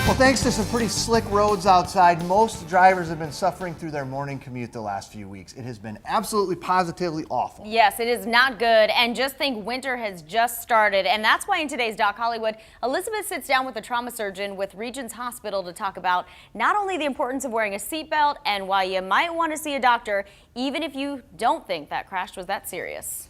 Well, thanks to some pretty slick roads outside, most drivers have been suffering through their morning commute the last few weeks. It has been absolutely positively awful. Yes, it is not good. And just think, winter has just started. And that's why in today's Doc Hollywood, Elizabeth sits down with a trauma surgeon with Regions Hospital to talk about not only the importance of wearing a seatbelt and why you might want to see a doctor, even if you don't think that crash was that serious.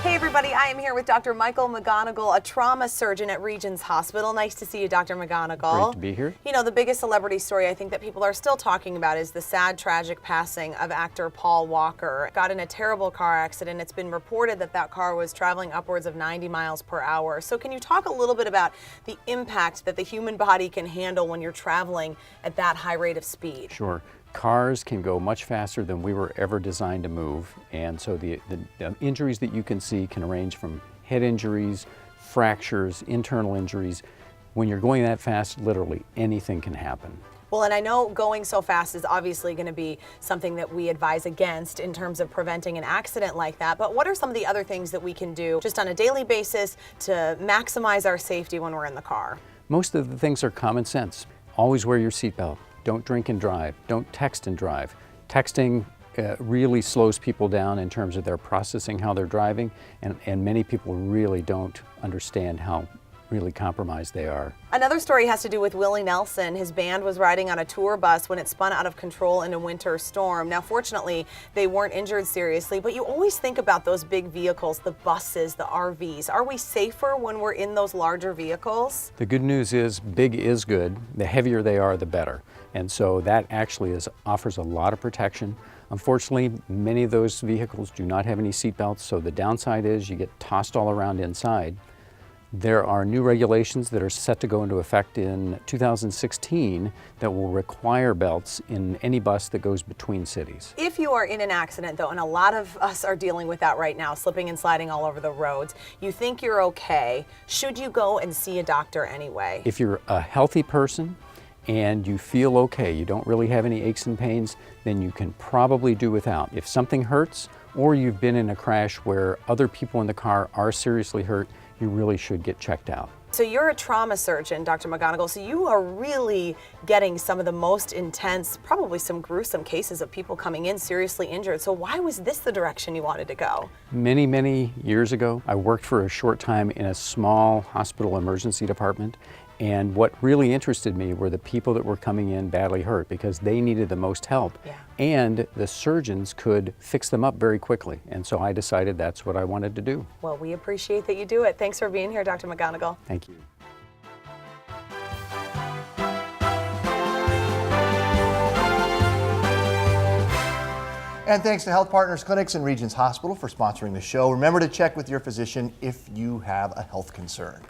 Hey everybody, I am here with Dr. Michael McGonigal, a trauma surgeon at Regions Hospital. Nice to see you, Dr. McGonigal. Great to be here. You know, the biggest celebrity story I think that people are still talking about is the sad, tragic passing of actor Paul Walker. Got in a terrible car accident. It's been reported that that car was traveling upwards of 90 miles per hour. So can you talk a little bit about the impact that the human body can handle when you're traveling at that high rate of speed? Sure. Cars can go much faster than we were ever designed to move, and so the injuries that you can see can range from head injuries, fractures, internal injuries. When you're going that fast, literally anything can happen. Well, and I know going so fast is obviously going to be something that we advise against in terms of preventing an accident like that, but what are some of the other things that we can do just on a daily basis to maximize our safety when we're in the car? Most of the things are common sense. Always wear your seatbelt. Don't drink and drive. Don't text and drive. Texting really slows people down in terms of their processing how they're driving, and many people really don't understand how really compromised they are. Another story has to do with Willie Nelson. His band was riding on a tour bus when it spun out of control in a winter storm. Now, fortunately, they weren't injured seriously, but you always think about those big vehicles, the buses, the RVs. Are we safer when we're in those larger vehicles? The good news is big is good. The heavier they are, the better. And so that actually offers a lot of protection. Unfortunately, many of those vehicles do not have any seat belts, so the downside is you get tossed all around inside. There are new regulations that are set to go into effect in 2016 that will require belts in any bus that goes between cities. If you are in an accident, though, and a lot of us are dealing with that right now, slipping and sliding all over the roads, you think you're okay, should you go and see a doctor anyway? If you're a healthy person and you feel okay, you don't really have any aches and pains, then you can probably do without. If something hurts, or you've been in a crash where other people in the car are seriously hurt, you really should get checked out. So you're a trauma surgeon, Dr. McGonigal, so you are really getting some of the most intense, probably some gruesome cases of people coming in seriously injured. So why was this the direction you wanted to go? Many, many years ago, I worked for a short time in a small hospital emergency department. And what really interested me were the people that were coming in badly hurt because they needed the most help. Yeah. And the surgeons could fix them up very quickly. And so I decided that's what I wanted to do. Well, we appreciate that you do it. Thanks for being here, Dr. McGonigal. Thank you. And thanks to Health Partners Clinics and Regions Hospital for sponsoring the show. Remember to check with your physician if you have a health concern.